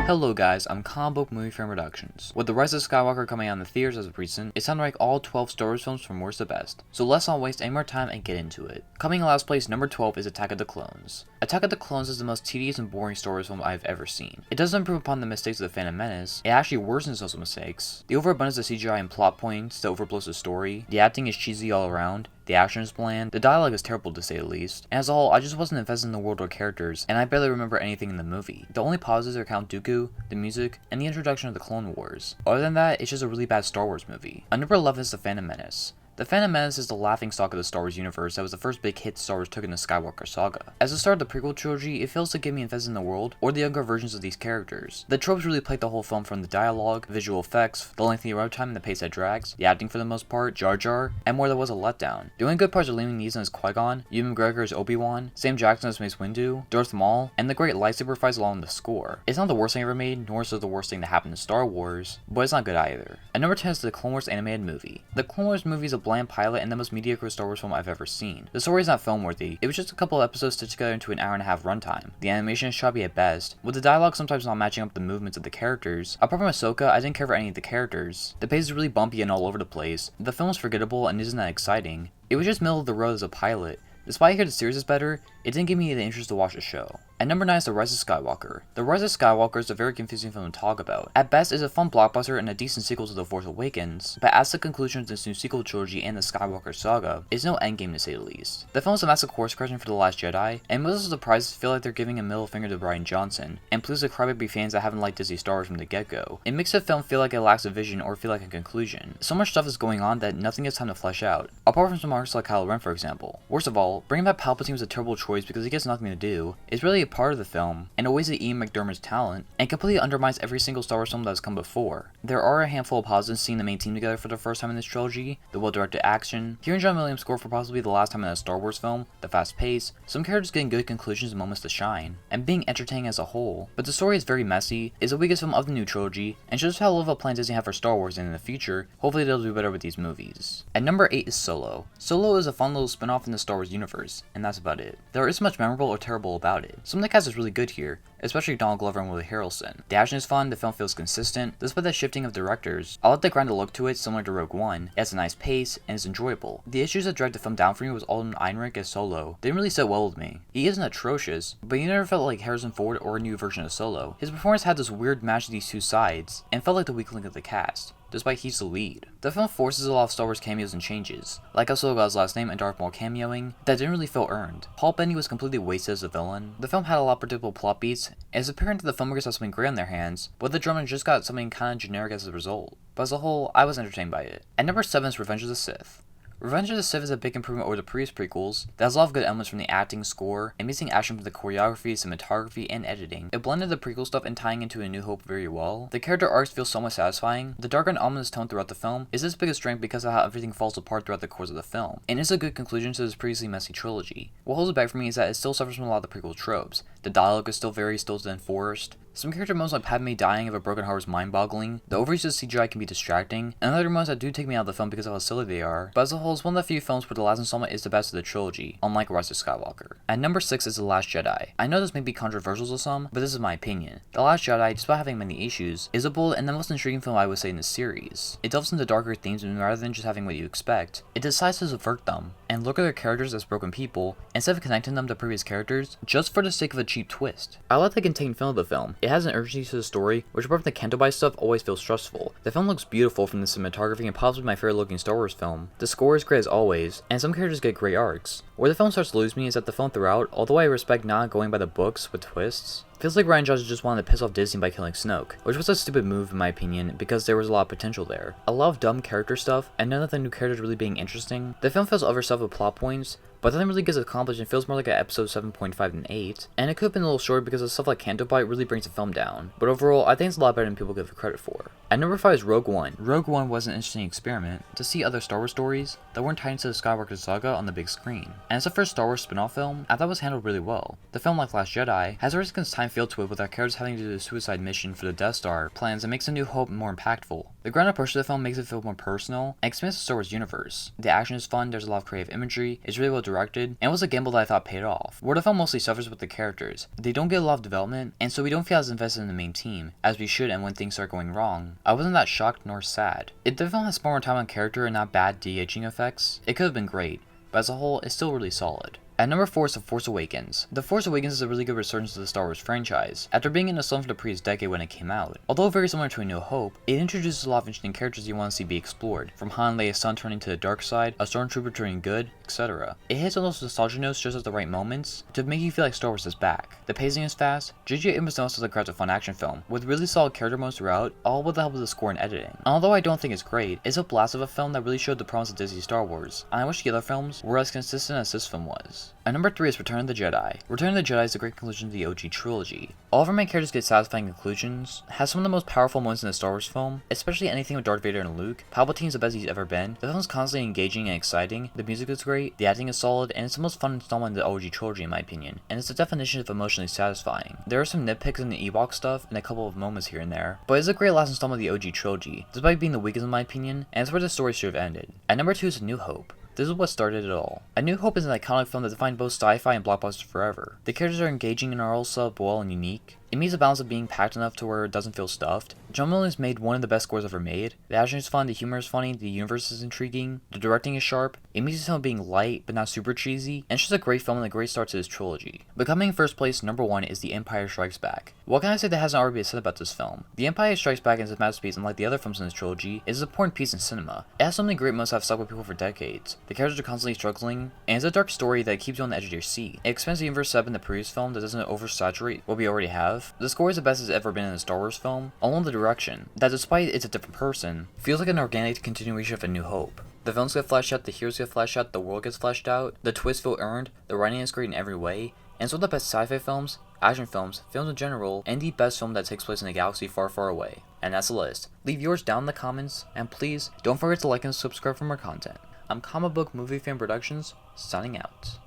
Hello guys, I'm Comic Book Movie Fan Productions. With the Rise of Skywalker coming out in the theaters as of recent, it's time to rank all 12 Star Wars films from worst to best. So let's not waste any more time and get into it. Coming in last place, number 12 is Attack of the Clones. Attack of the Clones is the most tedious and boring Star Wars film I've ever seen. It doesn't improve upon the mistakes of the Phantom Menace, it actually worsens those mistakes. The overabundance of CGI and plot points that overblows the story, the acting is cheesy all around, the action is bland, the dialogue is terrible to say the least, and as a whole, I just wasn't invested in the world or characters, and I barely remember anything in the movie. The only positives are Count Dooku, the music, and the introduction of the Clone Wars. Other than that, it's just a really bad Star Wars movie. At number 11 is The Phantom Menace. The Phantom Menace is the laughingstock of the Star Wars universe that was the first big hit Star Wars took in the Skywalker saga. As the start of the prequel trilogy, it fails to get me invested in the world or the younger versions of these characters. The tropes really plague the whole film, from the dialogue, visual effects, the lengthy runtime and the pace that drags, the acting for the most part, Jar Jar, and more that was a letdown. The only good parts are Liam Neeson as Qui-Gon, Ewan McGregor as Obi-Wan, Sam Jackson as Mace Windu, Darth Maul, and the great lightsaber fights along with the score. It's not the worst thing ever made, nor is it the worst thing that happened in Star Wars, but it's not good either. At number 10 is the Clone Wars animated movie. The Clone Wars movie is a bland pilot and the most mediocre Star Wars film I've ever seen. The story is not film worthy, it was just a couple of episodes stitched together into an hour-and-a-half runtime. The animation is choppy at best, with the dialogue sometimes not matching up the movements of the characters. Apart from Ahsoka, I didn't care for any of the characters. The pace is really bumpy and all over the place. The film is forgettable and isn't that exciting. It was just middle of the road as a pilot. Despite I hear the series is better, it didn't give me the interest to watch the show. At number 9 is The Rise of Skywalker. The Rise of Skywalker is a very confusing film to talk about. At best, it's a fun blockbuster and a decent sequel to The Force Awakens, but as the conclusion of this new sequel trilogy and the Skywalker saga, it's no endgame to say the least. The film is a massive course correction for The Last Jedi, and most of the surprises feel like they're giving a middle finger to Rian Johnson, and please the crybaby fans that haven't liked Disney Star Wars from the get-go. It makes the film feel like it lacks a vision or feel like a conclusion. So much stuff is going on that nothing has time to flesh out, apart from some arcs like Kylo Ren, for example. Worst of all, bringing back Palpatine was a terrible choice because he gets nothing to do. It's really a part of the film, and it wastes Ian McDiarmid's talent, and completely undermines every single Star Wars film that has come before. There are a handful of positives seeing the main team together for the first time in this trilogy, the well-directed action, hearing John Williams score for possibly the last time in a Star Wars film, the fast pace, some characters getting good conclusions and moments to shine, and being entertaining as a whole. But the story is very messy, is the weakest film of the new trilogy, and shows how little of a plan Disney have for Star Wars, and in the future, hopefully they'll do better with these movies. At number 8 is Solo. Solo is a fun little spin-off in the Star Wars universe, and that's about it. There isn't much memorable or terrible about it. Some of the cast is really good here, especially Donald Glover and Woody Harrelson. The action is fun, the film feels consistent, despite the shifting of directors. I like the grinded look to it, similar to RogueOne. It has a nice pace, and is enjoyable. The issues that dragged the film down for me was Alden Ehrenreich as Solo. They didn't really sit well with me. He isn't atrocious, but he never felt like Harrison Ford or a new version of Solo. His performance had this weird match of these two sides, and felt like the weak link of the cast, despite he's the lead. The film forces a lot of Star Wars cameos and changes, like how Solo got his last name and Darth Maul cameoing, that didn't really feel earned. Paul Bettany was completely wasted as a villain. The film had a lot of predictable plot beats, and it's apparent that the filmmakers have something great on their hands, but the drama just got something kinda generic as a result. But as a whole, I was entertained by it. At number 7 is Revenge of the Sith. Revenge of the Sith is a big improvement over the previous prequels that has a lot of good elements from the acting, score, amazing action from the choreography, cinematography, and editing. It blended the prequel stuff and tying into A New Hope very well. The character arcs feel somewhat satisfying. The dark and ominous tone throughout the film is its biggest strength because of how everything falls apart throughout the course of the film, and is a good conclusion to this previously messy trilogy. What holds it back for me is that it still suffers from a lot of the prequel tropes. The dialogue is still very stilted and forced. Some character moments like Padme dying of a broken heart is mind-boggling. The overuse of CGI can be distracting, and other moments that do take me out of the film because of how silly they are. But as a whole, it's one of the few films where the last installment is the best of the trilogy, unlike Rise of Skywalker. At number 6 is The Last Jedi. I know this may be controversial to some, but this is my opinion. The Last Jedi, despite having many issues, is a bold and the most intriguing film I would say in the series. It delves into darker themes, and rather than just having what you expect, it decides to subvert them, and look at their characters as broken people, instead of connecting them to previous characters, just for the sake of a cheap twist. I like the contained film of the film. It has an urgency to the story, which apart from the Canto Bight stuff always feels stressful. The film looks beautiful from the cinematography and possibly my favorite looking Star Wars film. The score is great as always, and some characters get great arcs. Where the film starts to lose me is that the film throughout, although I respect not going by the books with twists, feels like Rian Johnson just wanted to piss off Disney by killing Snoke, which was a stupid move in my opinion because there was a lot of potential there. A lot of dumb character stuff, and none of the new characters really being interesting. The film feels overstuffed with plot points, but nothing really gets accomplished and feels more like an episode 7.5 than 8, and it could have been a little shorter because of stuff like Canto Bight really brings the film down, but overall I think it's a lot better than people give it credit for. At number 5 is RogueOne. RogueOne was an interesting experiment to see other Star Wars stories that weren't tied into the Skywalker saga on the big screen, and as the first Star Wars spin-off film, I thought it was handled really well. The film, like Last Jedi, has a risk against time feel to it with our characters having to do the suicide mission for the Death Star plans that makes A New Hope more impactful. The ground approach to the film makes it feel more personal and expands the Star Wars universe. The action is fun, there's a lot of creative imagery, it's really well directed, and it was a gamble that I thought paid off. Where the film mostly suffers with the characters, they don't get a lot of development, and so we don't feel as invested in the main team as we should, and when things start going wrong, I wasn't that shocked nor sad. If the film had spent more time on character and not bad de-aging effects, it could have been great, but as a whole, it's still really solid. At number 4 is The Force Awakens. The Force Awakens is a really good resurgence of the Star Wars franchise, after being in a slump for the previous decade when it came out. Although very similar to A New Hope, it introduces a lot of interesting characters you want to see be explored, from Han and Leia's son turning to the dark side, a stormtrooper turning good, etc. It hits on those nostalgia notes just at the right moments, to make you feel like Star Wars is back. The pacing is fast, J.J. Abrams knows how to craft a fun action film, with really solid character modes throughout, all with the help of the score and editing. Although I don't think it's great, it's a blast of a film that really showed the promise of Disney Star Wars, and I wish the other films were as consistent as this film was. At number 3 is Return of the Jedi. Return of the Jedi is a great conclusion to the OG trilogy. All of our main characters get satisfying conclusions, has some of the most powerful moments in the Star Wars film, especially anything with Darth Vader and Luke. Palpatine's the best he's ever been. The film is constantly engaging and exciting, the music is great, the acting is solid, and it's the most fun installment in the OG trilogy in my opinion, and it's the definition of emotionally satisfying. There are some nitpicks in the Ewok stuff and a couple of moments here and there, but it's a great last installment of the OG trilogy, despite being the weakest in my opinion, and it's where the story should have ended. At number 2 is A New Hope. This is what started it all. A New Hope is an iconic film that defined both sci-fi and blockbuster forever. The characters are engaging and are also well and unique. It meets a balance of being packed enough to where it doesn't feel stuffed. John Williams made one of the best scores ever made. The action is fun, the humor is funny, the universe is intriguing, the directing is sharp. It meets the film being light but not super cheesy, and it's just a great film and a great start to this trilogy. But coming in first place, number 1 is The Empire Strikes Back. What can I say that hasn't already been said about this film? The Empire Strikes Back is a masterpiece, and like the other films in this trilogy, it is an important piece in cinema. It has so many great moments that have stuck with people for decades. The characters are constantly struggling, and it's a dark story that keeps you on the edge of your seat. It expands the universe set up in the previous film that doesn't oversaturate what we already have. The score is the best it's ever been in a Star Wars film, along the direction, that despite it's a different person, feels like an organic continuation of A New Hope. The villains get fleshed out, the heroes get fleshed out, the world gets fleshed out, the twists feel earned, the writing is great in every way, and it's one of the best sci-fi films, action films, films in general, and the best film that takes place in a galaxy far, far away. And that's the list. Leave yours down in the comments, and please, don't forget to like and subscribe for more content. I'm Comic Book Movie Fan Productions, signing out.